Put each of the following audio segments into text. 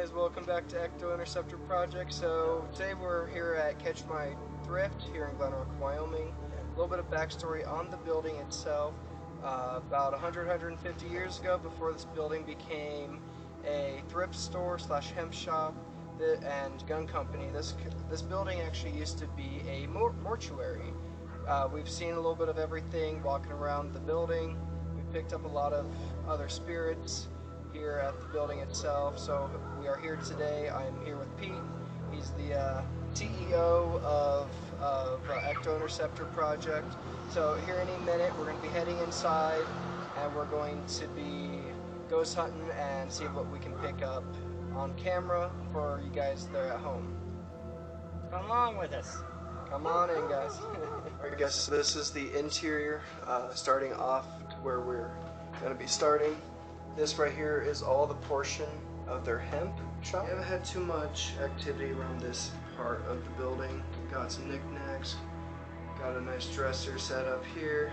guys, welcome back to Ecto Interceptor Project. So today we're here at Catch My Thrift here in Glenrock, Wyoming. A little bit of backstory on the building itself. About 150 years ago, before this building became a thrift store slash hemp shop and gun company, this building actually used to be a mortuary. We've seen a little bit of everything walking around the building. We picked up a lot of other spirits here at the building itself. So we are here today. I'm here with Pete. He's the CEO of Ecto Interceptor Project. So here any minute we're going to be heading inside and we're going to be ghost hunting and see what we can pick up on camera for you guys there at home. Come along with us. Come on in, guys. Alright guys, so this is the interior, starting off to where we're going to be starting. This right here is all the portion of their hemp shop. We haven't had too much activity around this part of the building. Got some knickknacks. Got a nice dresser set up here.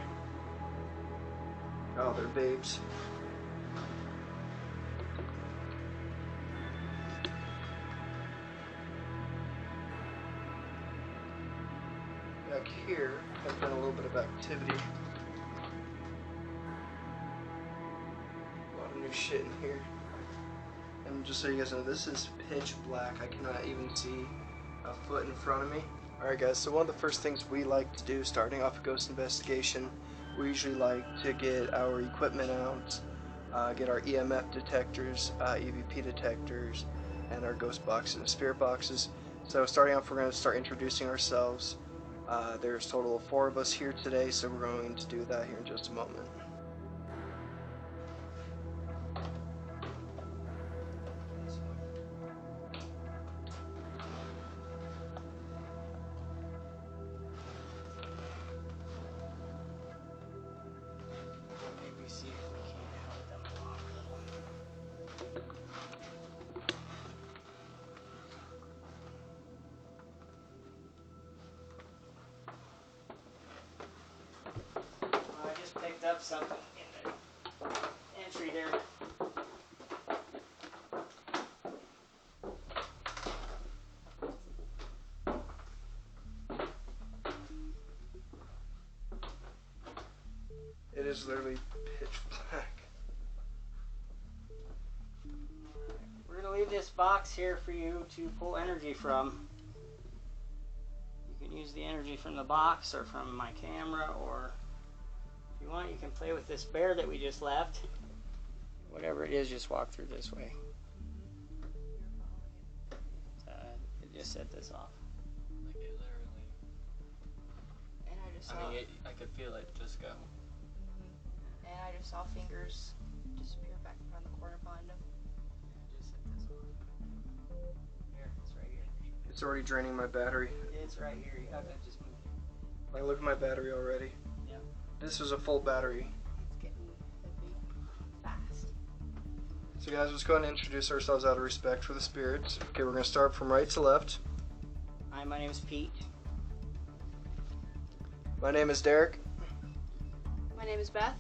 Got all their babes. Back here has been a little bit of activity. Shit in here. And just so you guys know, this is pitch black. I cannot even see a foot in front of me. Alright guys, so one of the first things we like to do starting off a ghost investigation, we usually like to get our equipment out, get our EMF detectors, EVP detectors, and our ghost boxes and spirit boxes. So starting off, we're going to start introducing ourselves. There's a total of 4 of us here today, so we're going to do that here in just a moment. Picked up something in the entry there. It is literally pitch black. We're going to leave this box here for you to pull energy from. You can use the energy from the box or from my camera, or if you want, you can play with this bear that we just left. Whatever it is, just walk through this way. It just set this off. Like it literally. And I just saw. I mean, I could feel it just go. And I just saw fingers disappear back around the corner behind him. It just set this off. Here, it's right here. It's already draining my battery. It's right here. You have to just move. Like, look at my battery already. Yeah. This is a full battery. It's getting heavy fast. So guys, let's go ahead and introduce ourselves out of respect for the spirits. Okay, we're going to start from right to left. Hi, my name is Pete. My name is Derek. My name is Beth.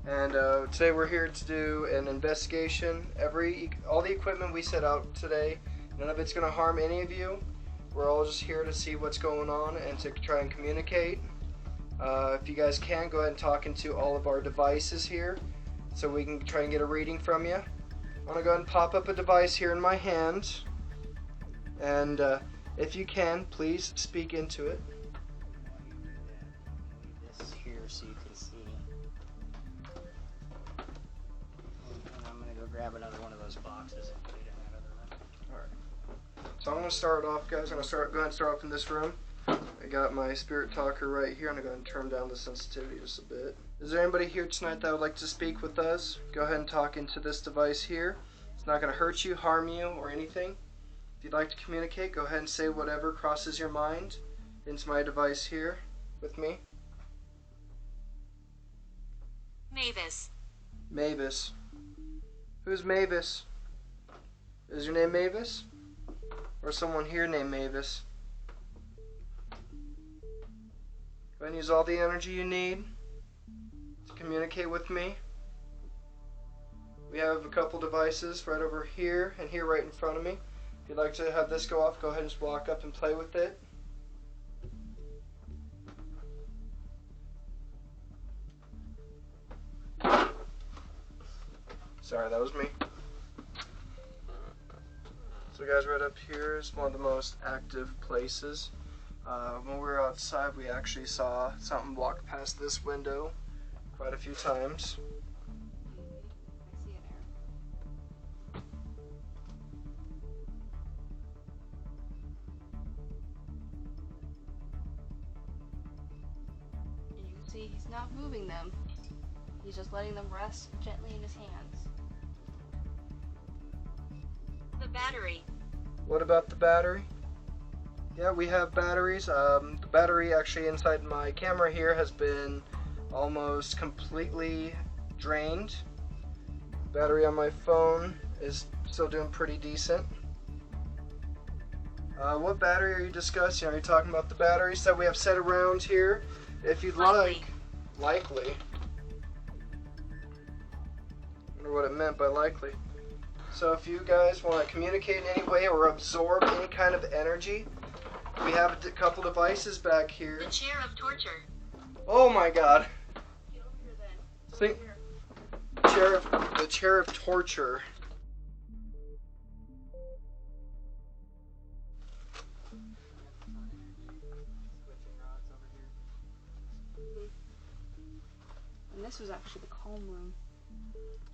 And today we're here to do an investigation. All the equipment we set out today, none of it's going to harm any of you. We're all just here to see what's going on and to try and communicate. If you guys can, go ahead and talk into all of our devices here so we can try and get a reading from you. I'm going to go ahead and pop up a device here in my hand. And if you can, please speak into it. This here so you can see. And I'm going to go grab another one of those boxes and put it in that other room. Alright. So I'm going to start off, guys. I'm going to go ahead and start off in this room. I got my spirit talker right here. I'm going to go ahead and turn down the sensitivity just a bit. Is there anybody here tonight that would like to speak with us? Go ahead and talk into this device here. It's not going to hurt you, harm you, or anything. If you'd like to communicate, go ahead and say whatever crosses your mind into my device here with me. Mavis. Mavis. Who's Mavis? Is your name Mavis? Or someone here named Mavis? Go ahead and use all the energy you need to communicate with me. We have a couple devices right over here and here right in front of me. If you'd like to have this go off, go ahead and just walk up and play with it. Sorry, that was me. So guys, right up here is one of the most active places. When we were outside, we actually saw something walk past this window quite a few times. I see it, Eric. And you can see he's not moving them. He's just letting them rest gently in his hands. The battery. What about the battery? Yeah, we have batteries. The battery actually inside my camera here has been almost completely drained. Battery on my phone is still doing pretty decent. What battery are you discussing? Are you talking about the batteries that we have set around here? If you'd like. Likely. I wonder what it meant by likely. So if you guys want to communicate in any way or absorb any kind of energy, we have a couple devices back here. The chair of torture. Oh my god. Get over here then. Think the chair of torture. Switching rods over here. And this was actually the calm room.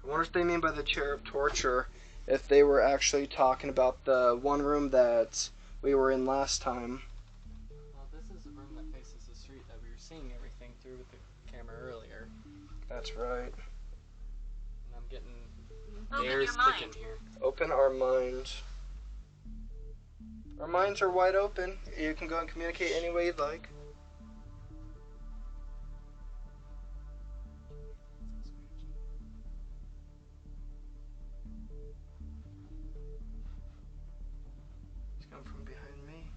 I wonder if they mean by the chair of torture if they were actually talking about the one room that we were in last time. Well, this is the room that faces the street that we were seeing everything through with the camera earlier. That's right. And I'm getting Open air your thick in mind. here. Open our mind. Our minds are wide open. You can go and communicate any way you'd like. It's coming from behind me.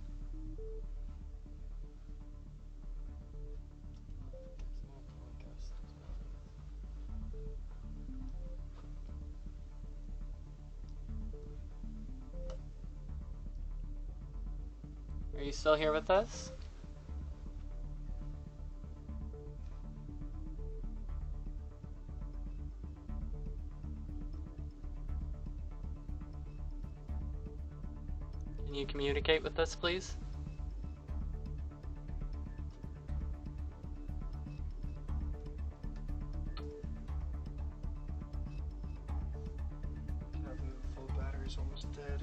There's multiple ghosts as well. Are you still here with us? Can you communicate with us, please? Full battery's almost dead.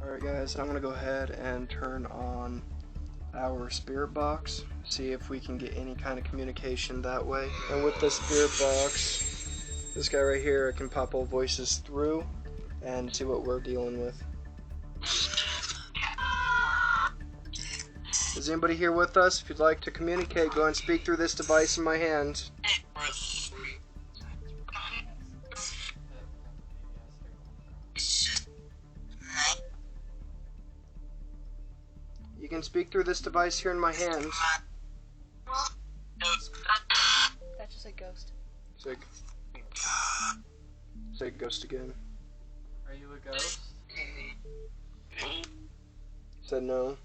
Alright guys, I'm gonna go ahead and turn on our spirit box, see if we can get any kind of communication that way. And with the spirit box, this guy right here, I can pop all voices through and see what we're dealing with. Is anybody here with us? If you'd like to communicate, go and speak through this device in my hand. You can speak through this device here in my hands. That's just a ghost. Say ghost again. Are you a ghost? Said no.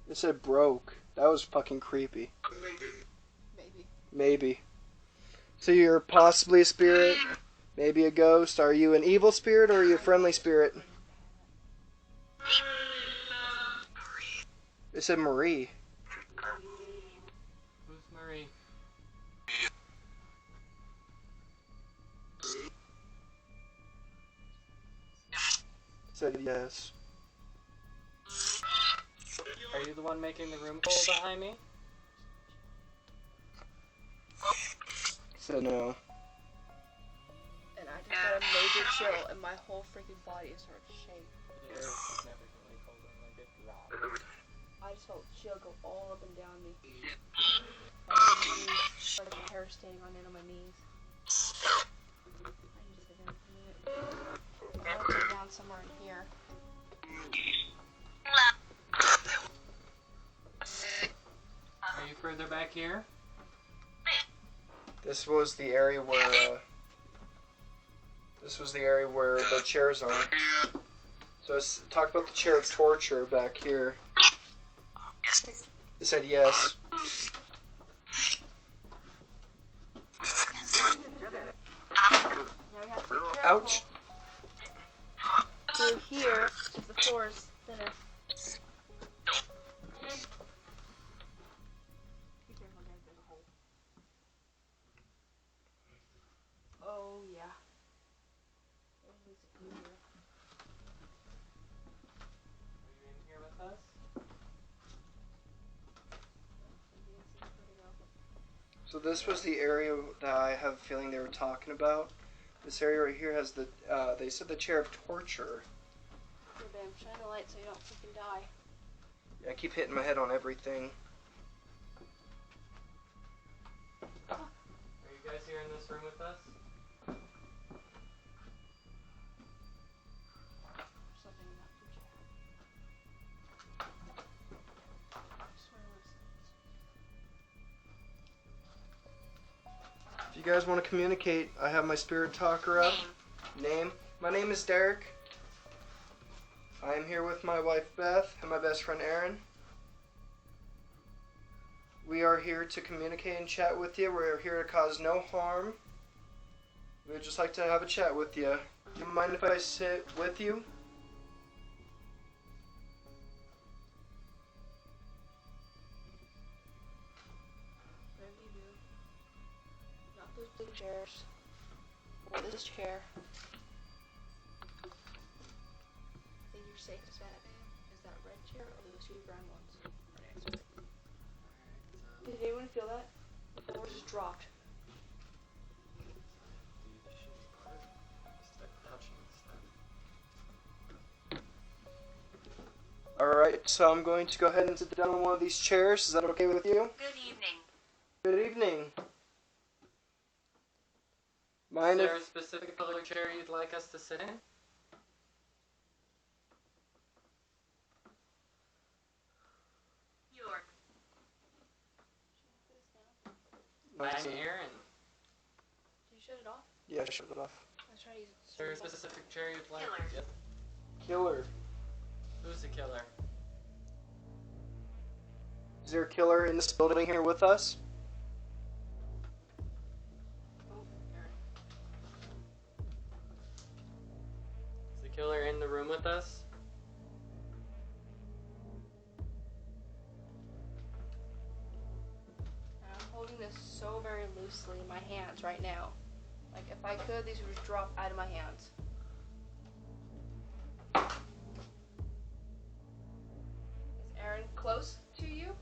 It said broke. That was fucking creepy. Maybe. Maybe. So you're possibly a spirit, maybe a ghost. Are you an evil spirit or are you a friendly spirit? It said Marie. Who's Marie? It said yes. Are you the one making the room cold behind me? It said no. And I just got a major chill and my whole freaking body is starting to shake. The air is never really cold when I get raw. I just felt chill go all up and down me. Like a hair standing on the end of my knees. I can just get down for a minute. And I look down around somewhere in here. Are you further back here? This was the area where the chairs are. So let's talk about the chair of torture back here. It said yes. Now we have to be careful. Ouch. Through here, because the floor is thinner. Be careful, guys. There's a hole. Oh yeah. There's at least a few here. Are you in here with us? So this was the area that I have a feeling they were talking about. This area right here has the, they said the chair of torture. Here, babe, shine the light so you don't freaking die. Yeah, I keep hitting my head on everything. Are you guys here in this room with us? There's something in that blue chair. I swear it was. If you guys want to communicate, I have my spirit talker up. Name? My name is Derek. I am here with my wife Beth and my best friend Aaron. We are here to communicate and chat with you. We're here to cause no harm. We'd just like to have a chat with you. Do you mind if I sit with you? Whatever you do. Not those blue chairs. Or this chair. I think you're safe as that, man. Is that red chair or those two brown ones? Did anyone feel that? The floor just dropped. Alright, so I'm going to go ahead and sit down on one of these chairs. Is that okay with you? Good evening. Good evening. Is Mind there a if... specific color chair you'd like us to sit in? York. I'm Aaron. Did you shut it off? Yeah, shut it off. Let's try to use it. Is there a specific chair you'd like? Killer. Yep. Killer. Who's the killer? Is there a killer in this building here with us? Is the killer in the room with us? I'm holding this so very loosely in my hands right now. Like, if I could, these would just drop out of my hands. Is Aaron close to you?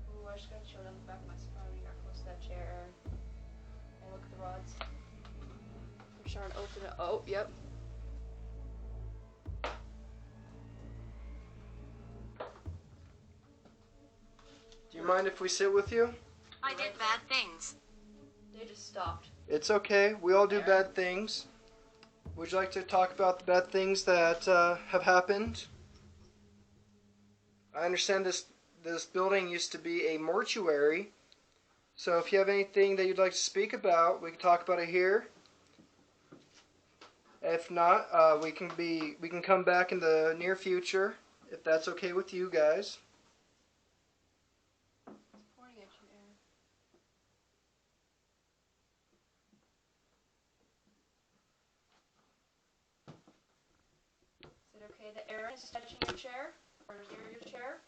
Ooh, I just got chilled on the back of my spine when you got close to that chair, Aaron. And look at the rods. I'm starting to open it. Oh, yep. Do you mind if we sit with you? I did bad things. They just stopped. It's okay. We all do bad things. Would you like to talk about the bad things that have happened? I understand this building used to be a mortuary. So if you have anything that you'd like to speak about, we can talk about it here. If not, we can come back in the near future if that's okay with you guys. It's pointing at you, Aaron. Is it okay that Aaron is touching your chair? Or near your chair?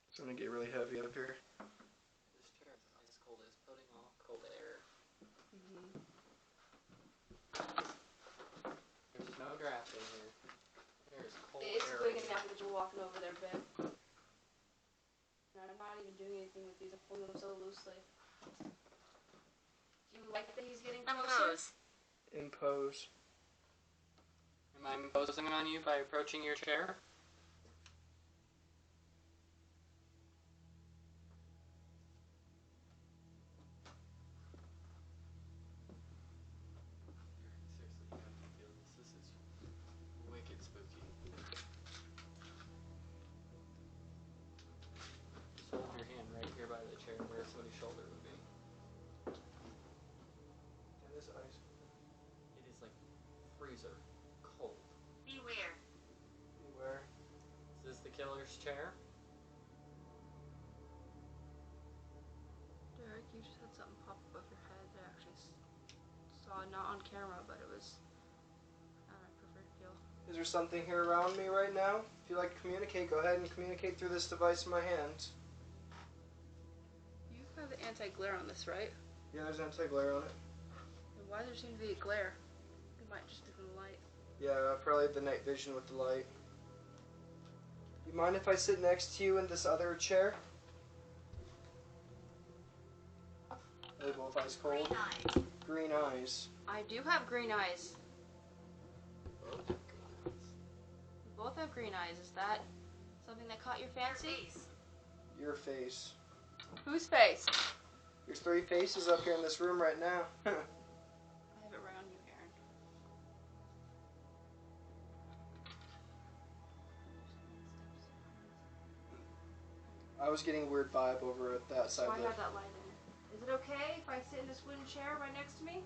It's gonna get really heavy up here. This chair is ice cold. It's putting off cold air. There's no draft in here. There's cold It's air. big in here. enough that you're walking over there, Ben. And I'm not even doing anything with these. I'm holding them so loosely. Do you like that he's getting closer? Impose. Impose. I'm imposing on you by approaching your chair. Seriously, you have to feel this. This is wicked spooky. Just hold your hand right here by the chair where somebody's shoulder would be. And this ice. It is like freezer cold. Beware. Beware. Is this the killer's chair? Derek, you just had something pop above your head that I actually saw, not on camera, but it was on my peripheral field. Is there something here around me right now? If you'd like to communicate, go ahead and communicate through this device in my hand. You have the anti-glare on this, right? Yeah, there's anti-glare on it. And why does there seem to be a glare? It might just be from the light. Yeah, probably the night vision with the light. You mind if I sit next to you in this other chair? They both ice cold. Green eyes. Green eyes. I do have green eyes. Oh, We both have green eyes. Is that something that caught your fancy? Face. Your face. Whose face? There's 3 faces up here in this room right now. I have it right on you, Aaron. I was getting a weird vibe over at that So side I of have that light in. Is it okay if I sit in this wooden chair right next to me?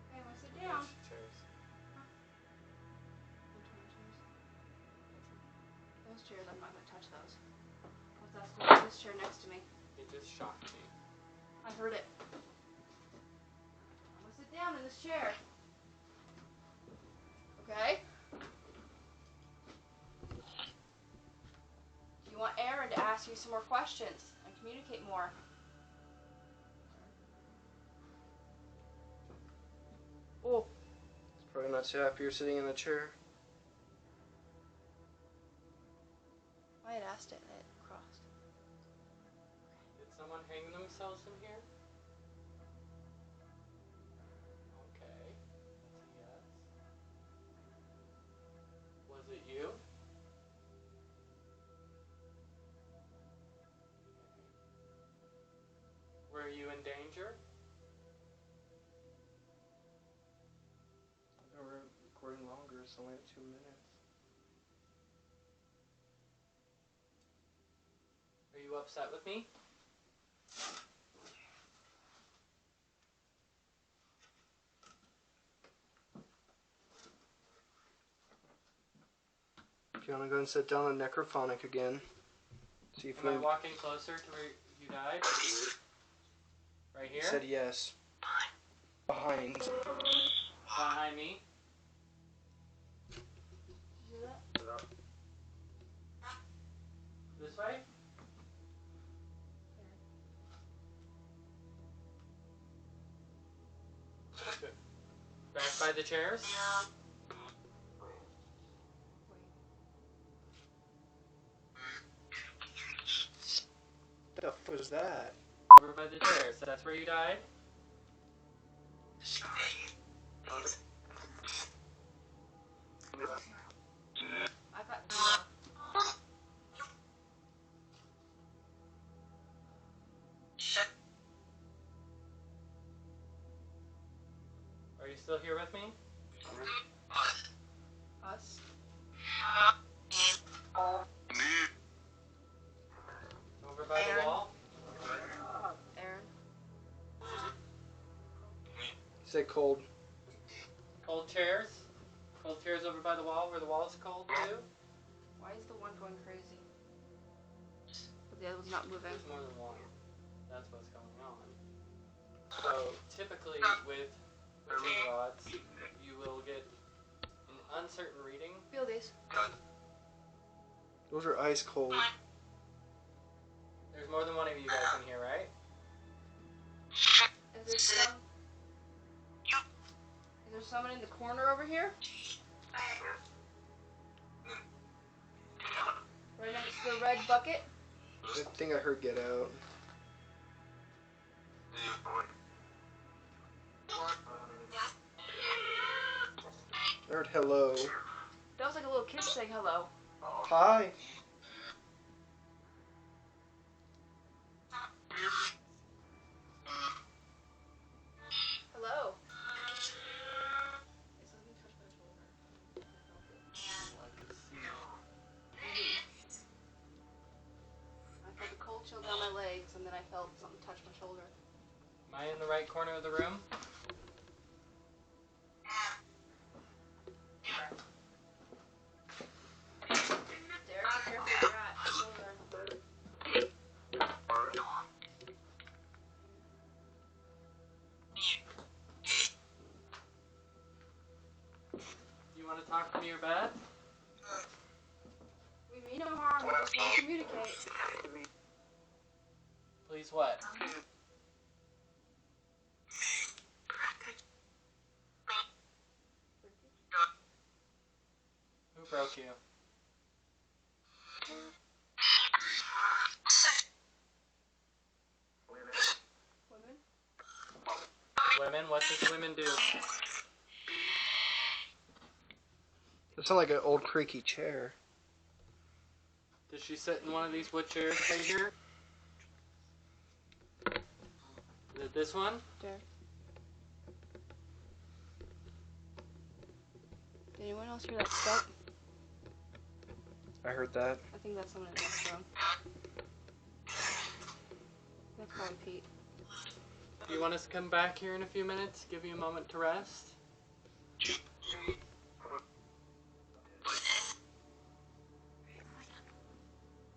Okay, I'm gonna sit down. chairs. Those chairs, I'm not gonna touch those. What's that doing with this chair next to me? It just shocked me. I heard it. I'm gonna sit down in this chair. Okay? You want Aaron to ask you some more questions and communicate more. Oh, Probably not too happy you're sitting in the chair. I had asked it and it crossed. Did someone hang themselves in here? Okay. That's a yes. Was it you? Okay. Were you in danger? We're recording longer, it's only at 2 minutes. Are you upset with me? If you want to go and sit down on necrophonic again. See if Am I we walking closer to where you died? Right here? said yes. Behind. Behind me? Did you hear that? This way? Back by the chairs? What the f was that? Over by the chairs. That's where you died? I got zero. Are you still here with me? Us? Over by the wall? Aaron? He said cold. Cold chairs? Cold chairs over by the wall where the wall is cold too? Why is the one going crazy? But the other one's not moving. There's more than one. That's what's going on. So typically with witching rods, you will get an uncertain reading. Feel these. Those are ice cold. There's more than one of you guys in here, right? Is there someone in the corner over here? Right next to the red bucket? I think I heard get out. I heard hello. That was like a little kid saying hello. Hi. Hello. I felt a cold chill down my legs, and then I felt something touch my shoulder. Am I in the right corner of the room? Derek, be careful where you're at. Shoulder. You want to talk to me or Beth? We mean no harm. We just want to communicate. Please what? Who broke you? Women? Women? What does women do? It sounds like an old creaky chair. Does she sit in one of these wood chairs right here? Is it this one? Derek. Did anyone else hear that step? I heard that. I think that's someone in the next room. That's probably Pete. Do you want us to come back here in a few minutes? Give you a moment to rest?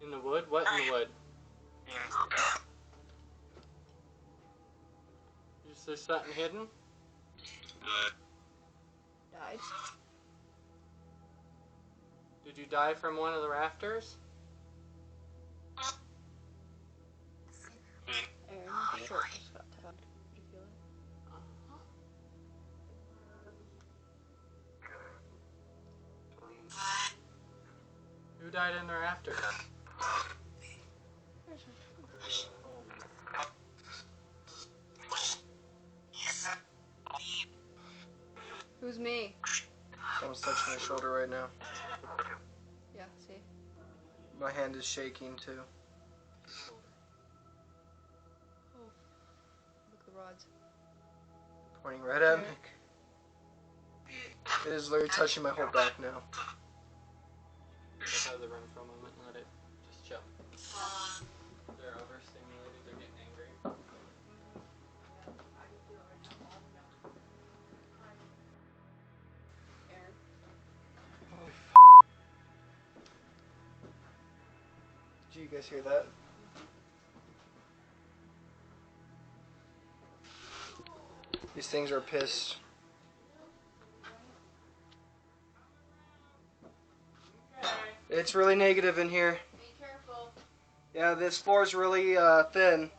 In the wood? What in the wood? Is there something hidden? Died. Did you die from one of the rafters? Aaron, your shirt just got tugged. Did you feel it? Who died in the rafters? Who's me? Someone's touching my shoulder right now. Yeah, see? My hand is shaking too. Oh. Look at the rods. Pointing right at me. It is literally touching my whole back now. Get out of the room for a moment and let it just chill. They're overstimulated, they're getting angry. Aaron. Did you guys hear that? These things are pissed. It's really negative in here. Be careful. Yeah, this floor is really thin.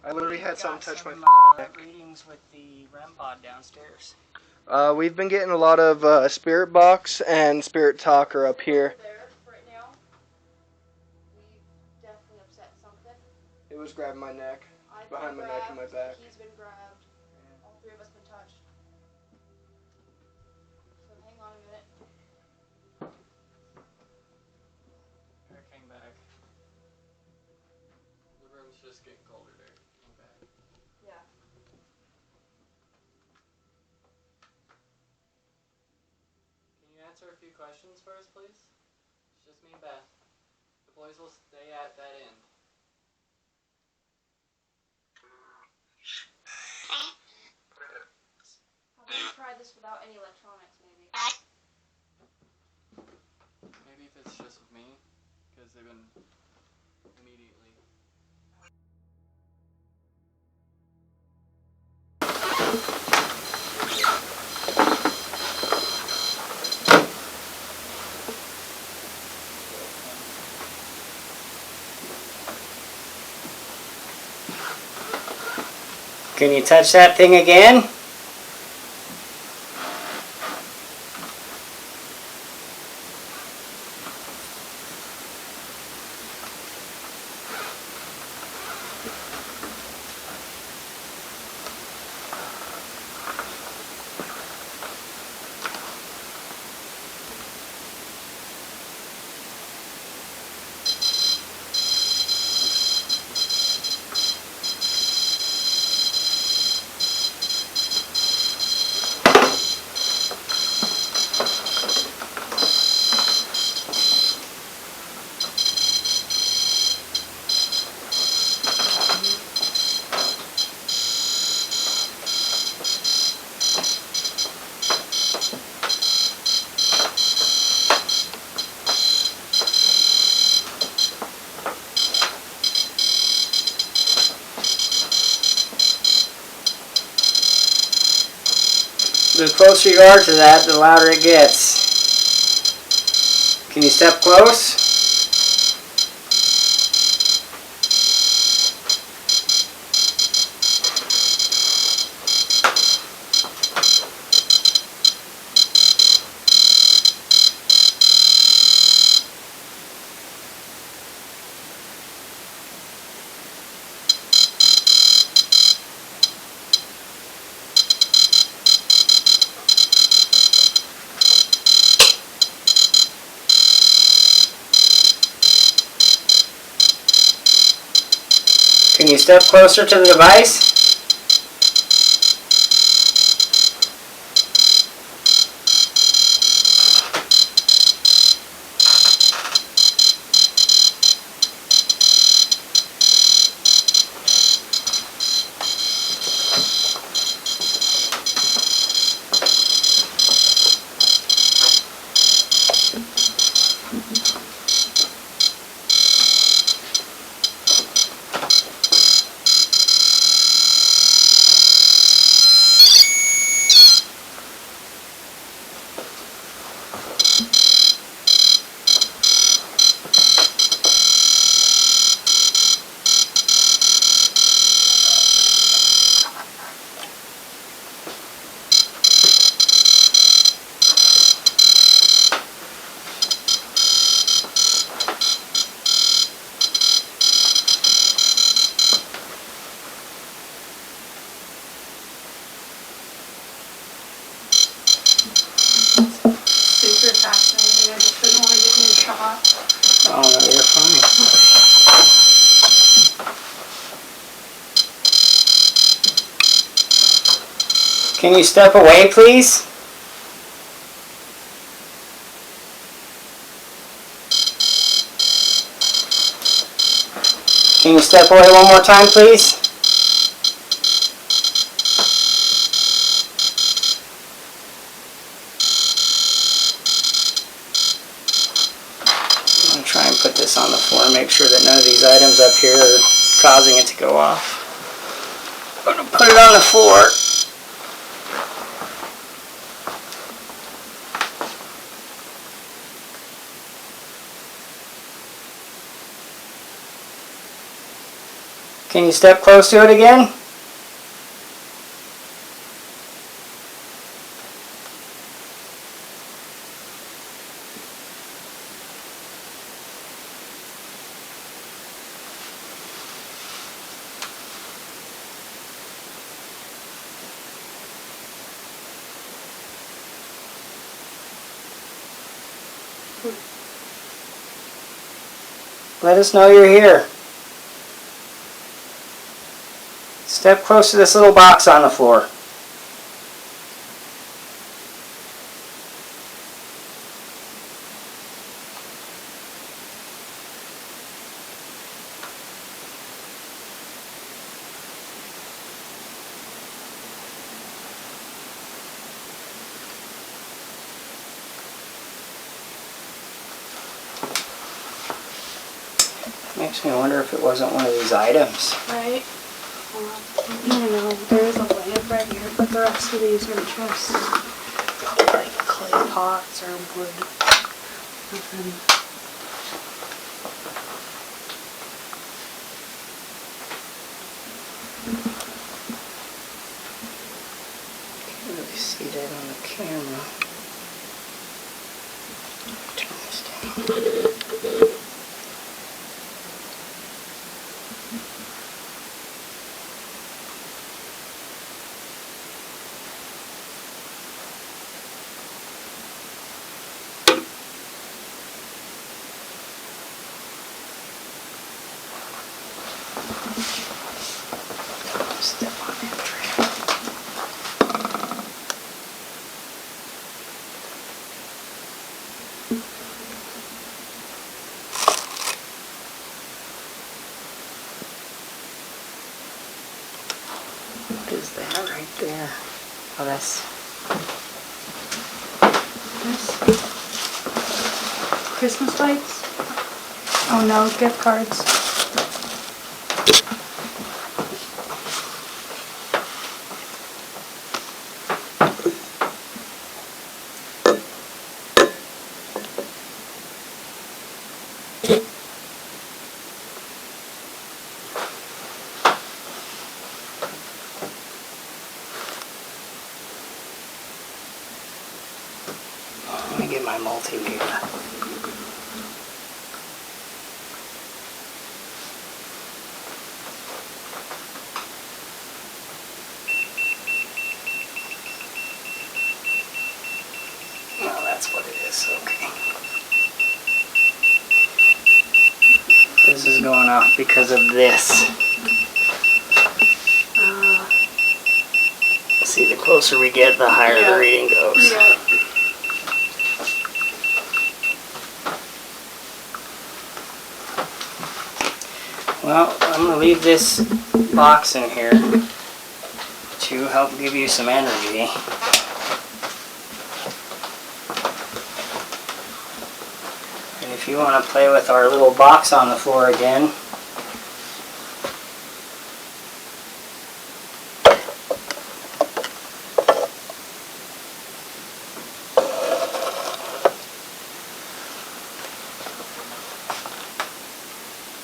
I literally had something touch my neck. Readings with the REM pod downstairs. We've been getting a lot of spirit box and spirit talker up here. There, right now. We definitely upset something. It was grabbing my neck, I've behind my been neck and my grabbed, back. He's been grabbed. All three of us been touched. So hang on a minute. Derek, hang back. The room's just getting colder, Derek. Hang back. Yeah. Can you answer a few questions for us, please? It's just me and Beth. The boys will stay at that end. How about we try this without any electronics, maybe? Maybe if it's just with me, because they've been immediately. Can you touch that thing again? The closer you are to that, the louder it gets. Can you step close? Can you step closer to the device? Super fascinating. I just didn't want to get me a shot. Oh no, you're fine. Can you step away, please? Can you step away one more time, please? I'm going to try and put this on the floor and make sure that none of these items up here are causing it to go off. I'm going to put it on the floor. Can you step close to it again? Let us know you're here. Step close to this little box on the floor. Makes me wonder if it wasn't one of these items. Right? I don't know. There is a lamp right here, but the rest of these are just like clay pots or wood. Nothing. Can't really see that on the camera. Turn this down. Step on that trail. What is that right there? Oh, that's Christmas lights? Oh no, gift cards. Let me get my multimeter. Oh, that's what it is, okay. This is going off because of this. See, the closer we get, the higher the reading goes. Yeah. Well, I'm going to leave this box in here to help give you some energy. And if you want to play with our little box on the floor again,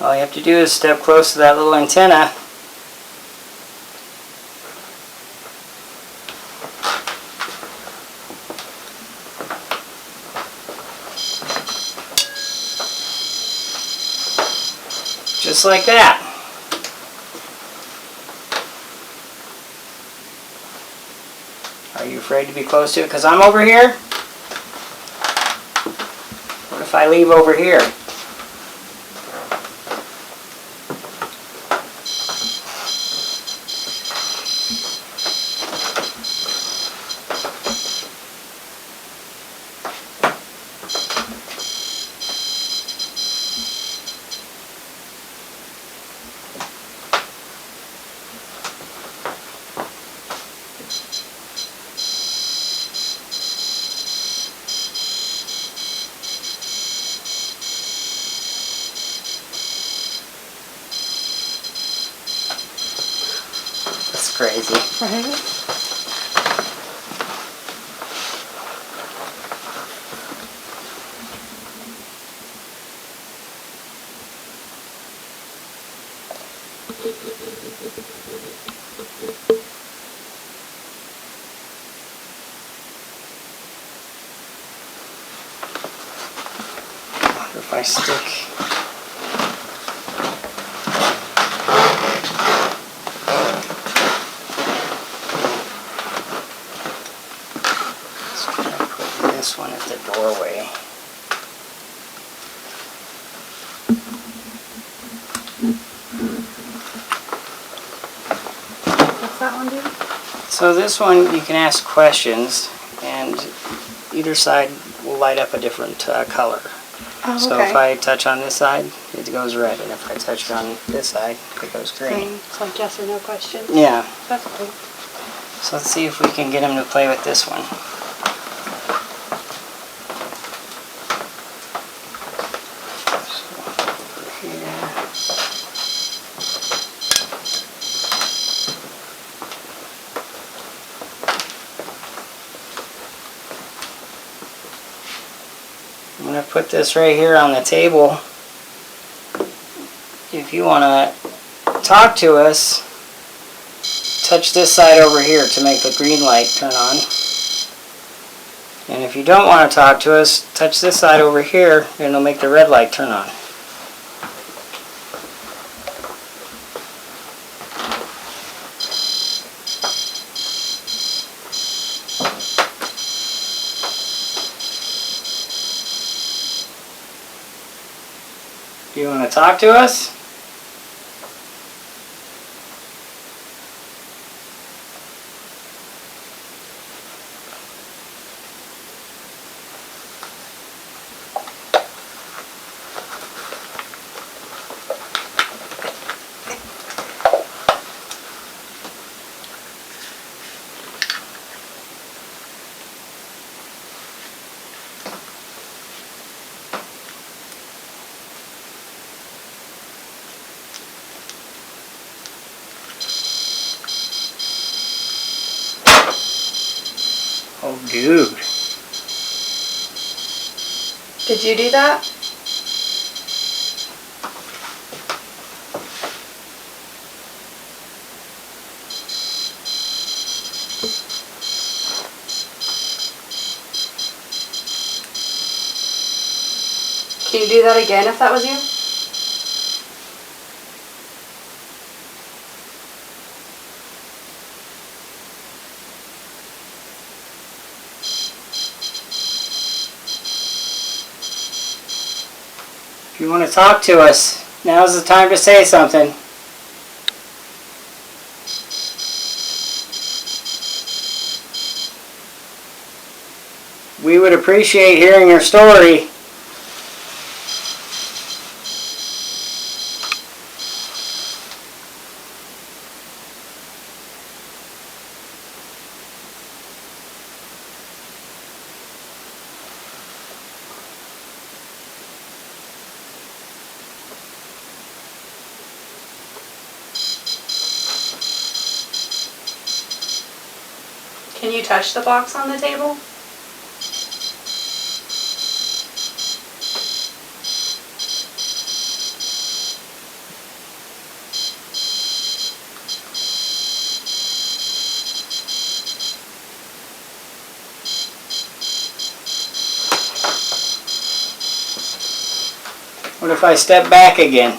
all you have to do is step close to that little antenna. Just like that. Are you afraid to be close to it? Because I'm over here? What if I leave over here? That's crazy. Right? What if I stick? Let's try to put this one at the doorway. What's that one do? So this one you can ask questions, and either side will light up a different color. Oh, So okay. if I touch on this side, it goes red, and if I touch on this side, it goes green. It's like yes or no questions. Yeah. That's cool. So let's see if we can get him to play with this one. So, over here. I'm going to put this right here on the table. If you want to talk to us, touch this side over here to make the green light turn on. And if you don't want to talk to us, touch this side over here and it'll make the red light turn on. Do you want to talk to us? Oh, dude. Did you do that? Can you do that again if that was you? If you want to talk to us, now's the time to say something. We would appreciate hearing your story. Can you touch the box on the table? What if I step back again?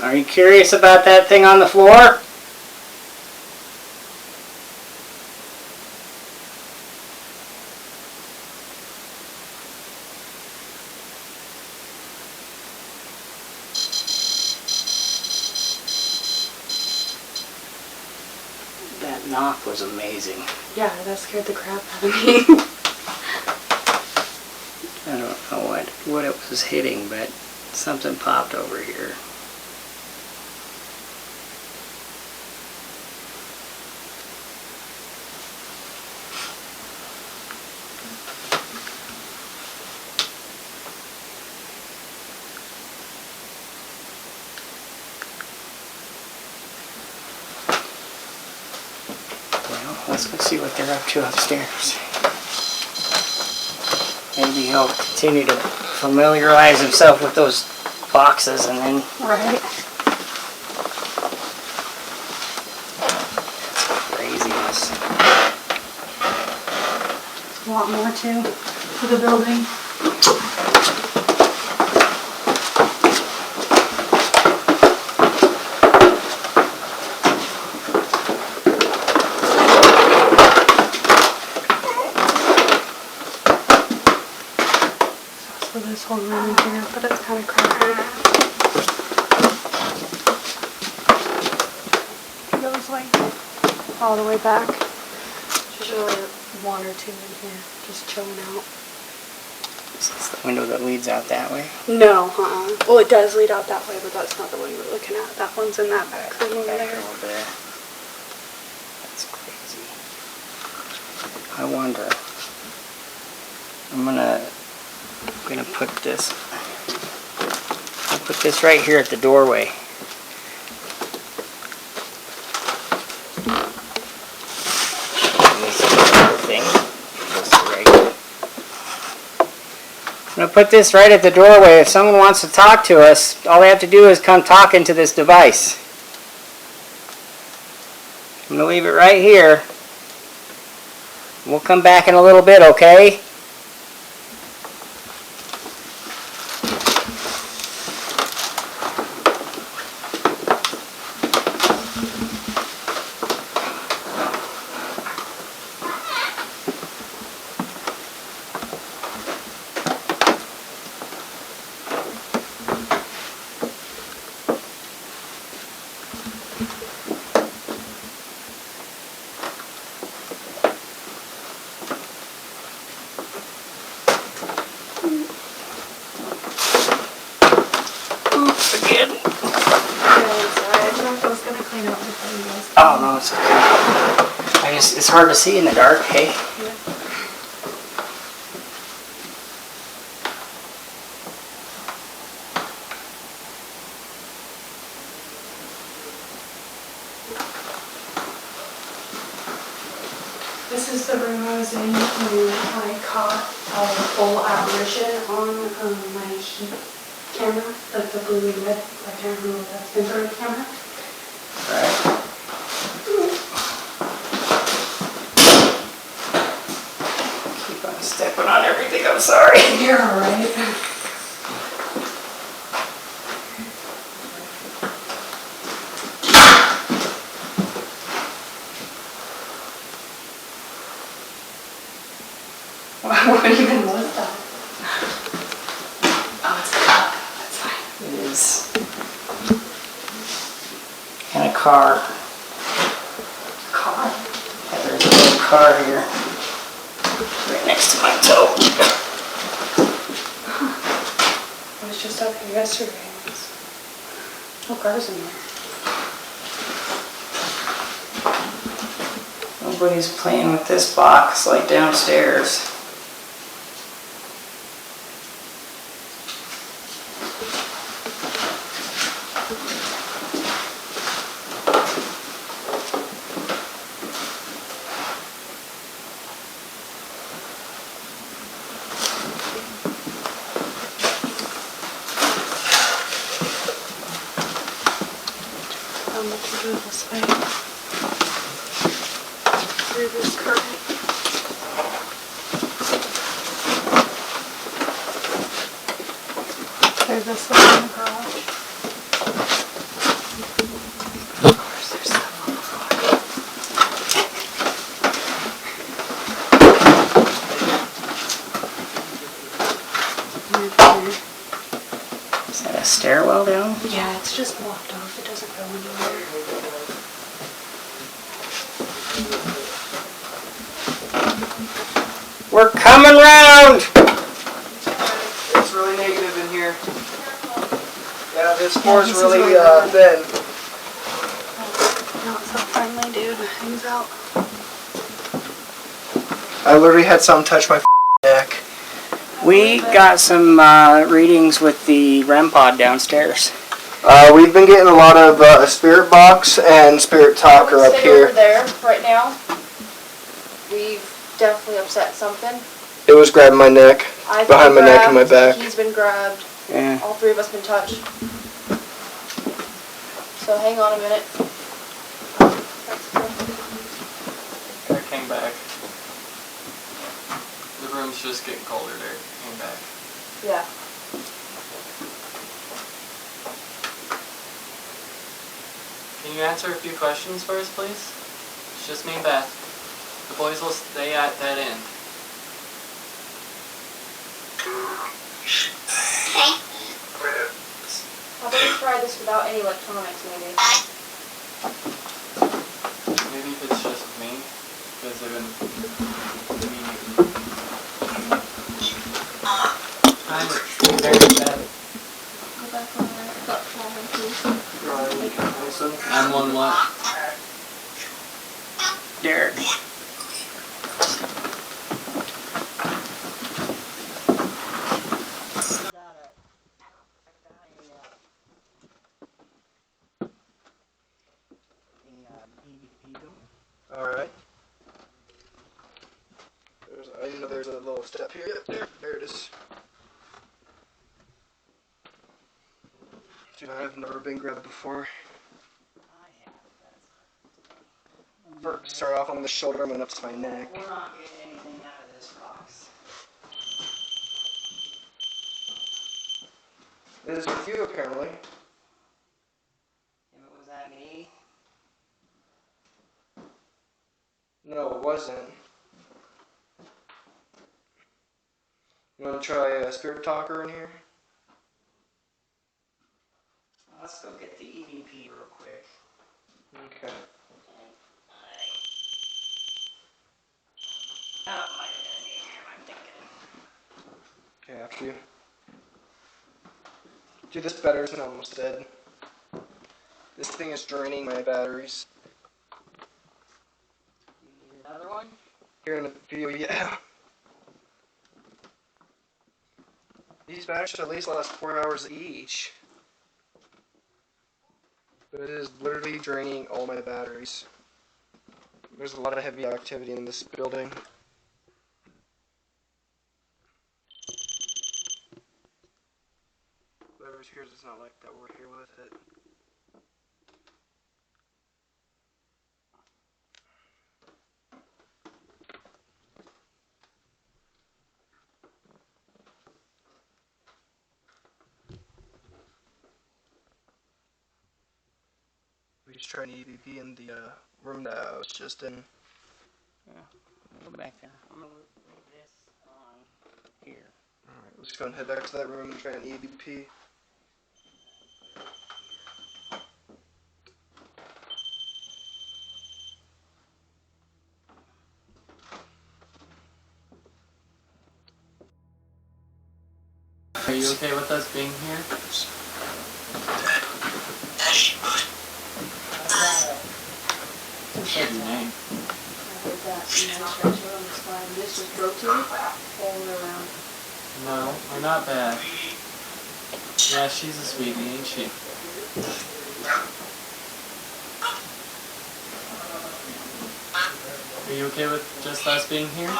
Are you curious about that thing on the floor? That knock was amazing. Yeah, that scared the crap out of me. I don't know what it was hitting, but something popped over here. Well, let's go see what they're up to upstairs. Maybe he'll continue to familiarize himself with those boxes and then... Right. Craziness. A lot more too to the building. So this whole room in here, but it's kind of crowded. It goes like all the way back. There's usually one or two in here, just chilling out. Is this the window that leads out that way? No, well, it does lead out that way, but that's not the one we're looking at. That one's in that back room over there. Over there. That's crazy. I wonder. I'm gonna put this. I'll put this right here at the doorway. This little thing goes right here. I'm gonna put this right at the doorway. If someone wants to talk to us, all they have to do is come talk into this device. I'm gonna leave it right here. We'll come back in a little bit, okay? Oh, no, it's okay. It's hard to see in the dark, hey? Yeah. This is the room I was in when I caught a full apparition on my heat camera, like the blue and red, I can't remember the infrared camera. Right. Keep on stepping on everything, I'm sorry. You're alright. What even was that? Oh, it's a cup. That's fine. It is. And a car. Car. Yeah, there's a little car here. Right next to my toe. I was just up here yesterday. No cars in there. Nobody's playing with this box like downstairs. I'm looking through this way. Through this curtain. There's this one in the garage. Of course, there's stuff on the floor. Is that a stairwell down? Yeah, it's just blocked off. It doesn't go anywhere. We're coming round! It's really negative in here. Yeah, this floor is this is really really thin. Not so friendly, dude. Hangs out. I literally had something touch my neck. We got some readings with the REM pod downstairs. We've been getting a lot of spirit box and spirit talker up Stay here. over there right now. We've definitely upset something. It was grabbing my neck, I've behind my been neck and my grabbed, back. He's been grabbed. Yeah. All three of us been touched. So hang on a minute. There came back. The room's just getting colder there. Came back. Yeah. Can you answer a few questions for us, please? It's just me and Beth. The boys will stay at that end. How about we try this without any electronics, maybe? Maybe if it's just me, because they've been Go back on there. Got calling, please. I'm on what? Derek. Alright. I didn't know there's a little step here. Yep, there it is. Dude, I've never been grabbed before. First, start off on the shoulder and went up to my neck. We're not getting anything out of this box. This is with you, apparently. If it was that me, No, it wasn't. You want to try a spirit talker in here? let's go get the EVP real quick. Okay. Oh, might have been me, I'm thinking. Okay, after you. Dude, this battery's almost dead. This thing is draining my batteries. You need another one? Here in a few, yeah. These batteries should at least last 4 hours each. But it is literally draining all my batteries. There's a lot of heavy activity in this building. Whoever's here does not like that we're here with it. We just tried an EVP in the room that I was just in. Yeah, go back there. I'm gonna leave this on here. Alright, let's go and head back to that room and try an EVP. Are you okay with us being here? What's your name? I heard that and I stretched it on the spine. This was rotated all the way around. No, we're not bad. Yeah, she's a sweetie, ain't she? Are you okay with just us being here?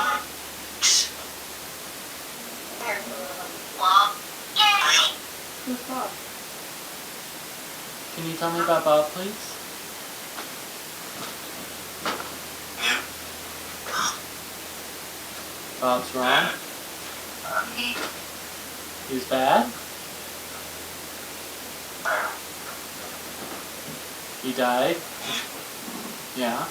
Who's Bob? Can you tell me about Bob, please? Bob's wrong? He was bad? He died? Yeah.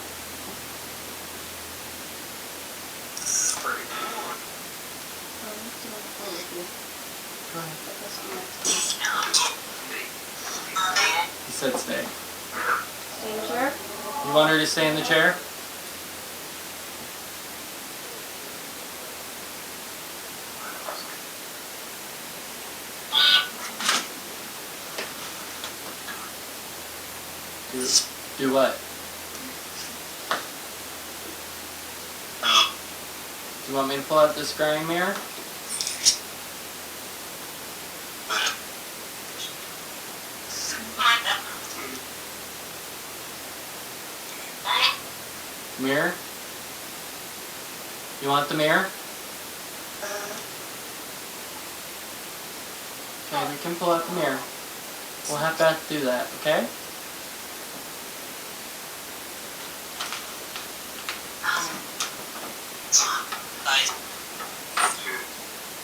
He said stay. Stay in the chair? You want her to stay in the chair? Do what? Do you want me to pull out the scrying mirror? Mirror? You want the mirror? Okay, we can pull out the mirror. We'll have to do that, okay?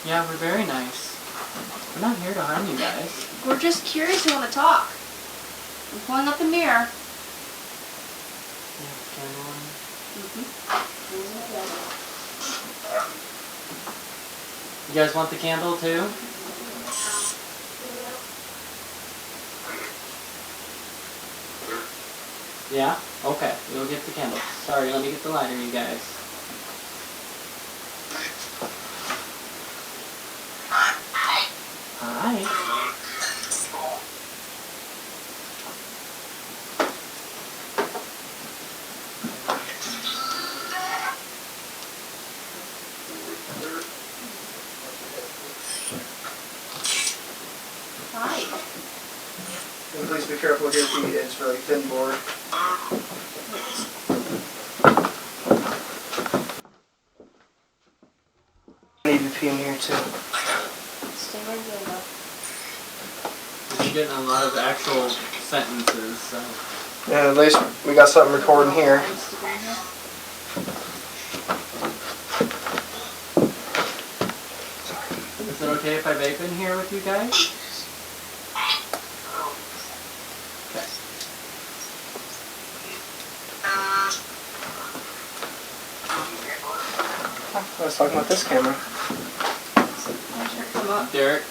Yeah, we're very nice. We're not here to harm you guys. We're just curious and want to talk. I'm pulling up the mirror. You guys want the candle too? Yeah? Okay, we'll get the candle. Sorry, let me get the lighter, you guys. Hi. Hi. And please be careful with your feet, it's really thin board. EVP in here too. Stay right there, though. You're getting a lot of actual sentences, so. Yeah, at least we got something recording here. Is it okay if I vape in here with you guys? Okay. I was talking about this camera. Come up. Derek,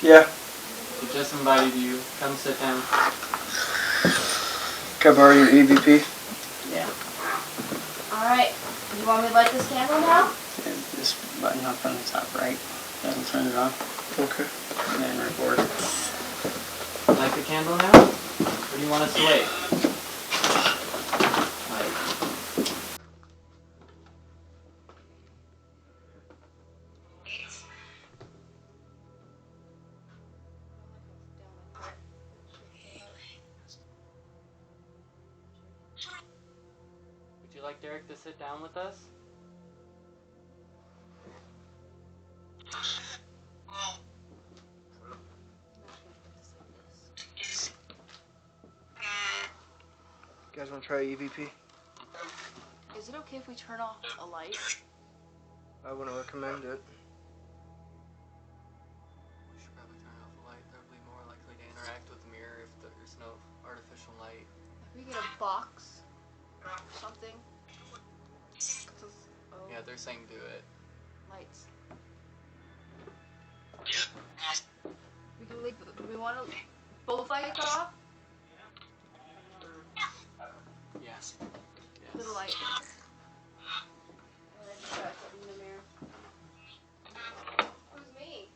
Yeah. I just invited you. Come sit down. Can I borrow your EVP? Yeah. Alright. You want me to light this candle now? This button up on the top right. That'll turn it on. Okay. And then record. Light the candle now? Or do you want us to wait? Light. like Derek to sit down with us? You guys want to try EVP? Is it okay if we turn off a light? I wouldn't recommend it. We should probably turn off the light. They'll be more likely to interact with the mirror if there's no artificial light. If we get a box or something. Oh, Yeah, they're saying do it. lights. We can leave. Do we want to both lights off? Yes. Little light. And then try something in the mirror. Who's me?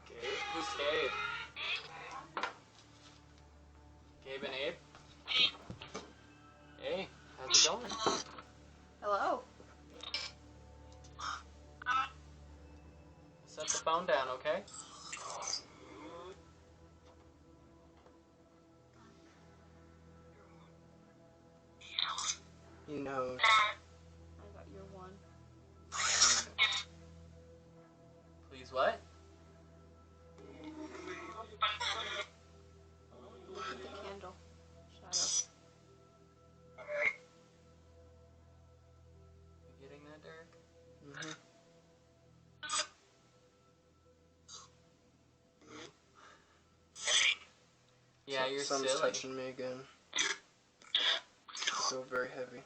Gabe? Who's Gabe? Gabe and Abe? Hey, how's it going? Hello. Set the phone down, okay? You know. I got your one. Please what? Look at the candle. Shadow. You getting that, Derek? Mm-hmm. Yeah, you're Sun's silly. touching me again. I feel very heavy.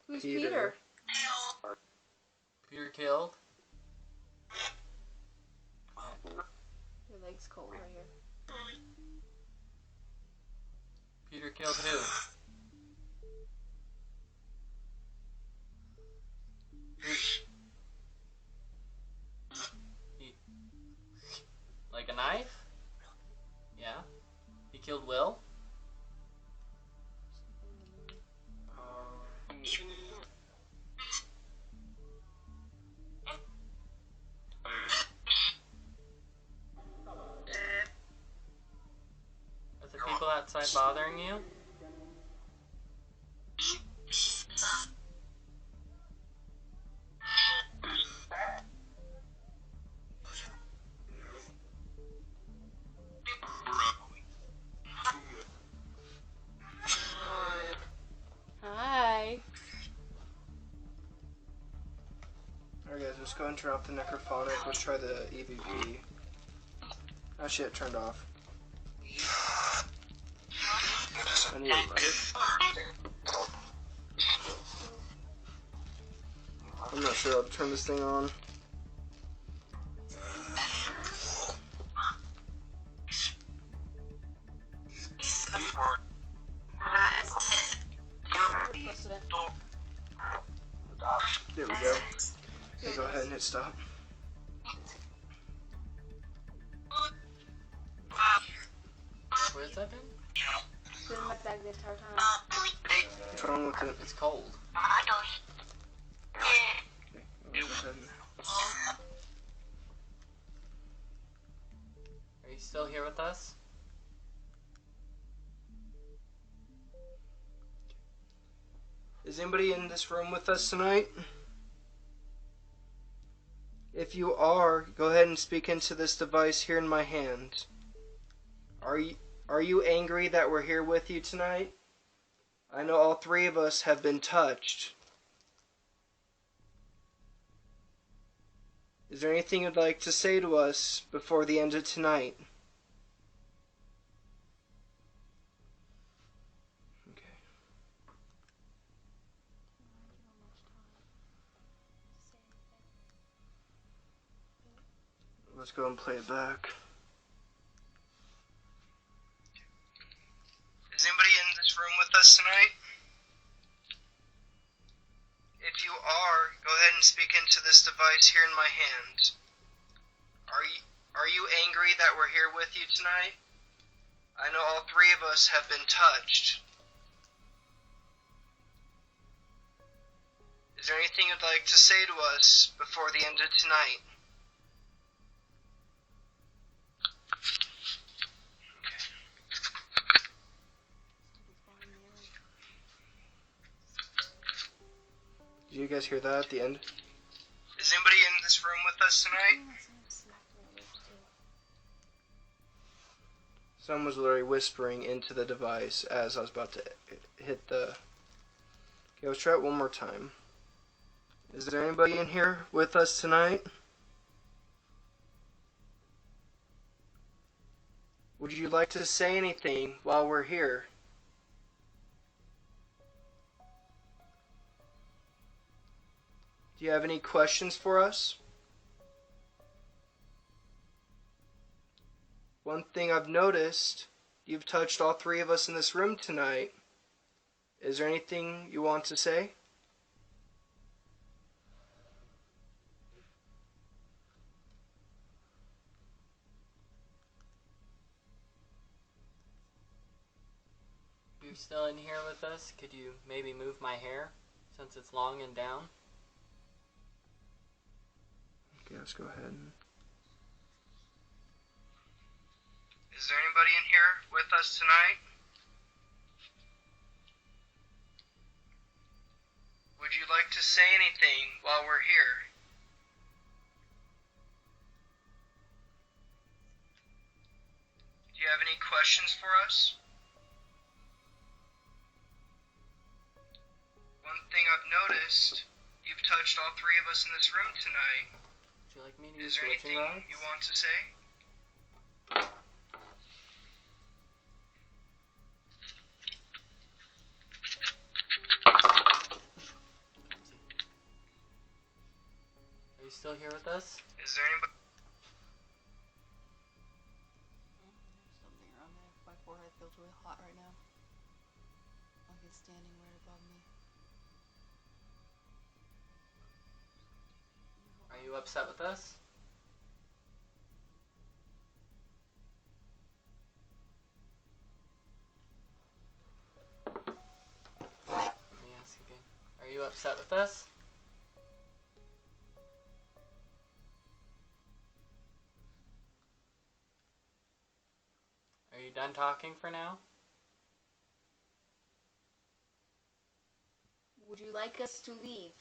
Who's Peter. Peter? Peter killed? Your leg's cold right here. Peter killed who? He... Like a knife? Yeah. He killed Will? Are the people outside bothering you? Hi. Alright guys, let's go and turn off the necrophonic. Let's try the EVP. Oh shit, turned off. I need a light. I'm not sure how to turn this thing on. There we go. Okay, go ahead and hit stop. Where's that been? It's been in my bag the entire time. What's wrong with it? It's cold. Okay, go ahead and... Are you still here with us? Is anybody in this room with us tonight? If you are, go ahead and speak into this device here in my hand. Are you angry that we're here with you tonight? I know all three of us have been touched. Is there anything you'd like to say to us before the end of tonight? Okay. Let's go and play it back. Is anybody in this room with us tonight? If you are, go ahead and speak into this device here in my hand. Are you angry that we're here with you tonight? I know all three of us have been touched. Is there anything you'd like to say to us before the end of tonight? Did you guys hear that at the end? Is anybody in this room with us tonight? Someone was literally whispering into the device as I was about to hit the... Okay, let's try it one more time. Is there anybody in here with us tonight? Would you like to say anything while we're here? Do you have any questions for us? One thing I've noticed, you've touched all three of us in this room tonight. Is there anything you want to say? If you're still in here with us, could you maybe move my hair since it's long and down? Okay, let's go ahead. Is there anybody in here with us tonight? Would you like to say anything while we're here? Do you have any questions for us? One thing I've noticed, you've touched all three of us in this room tonight. Would you like me to Is use there switching anything rods? you want to say? Are you still here with us? Is there anybody? There's something around there. My forehead feels really hot right now. Like it's standing right above me. Are you upset with us? Let me ask again. Are you upset with us? Are you done talking for now? Would you like us to leave?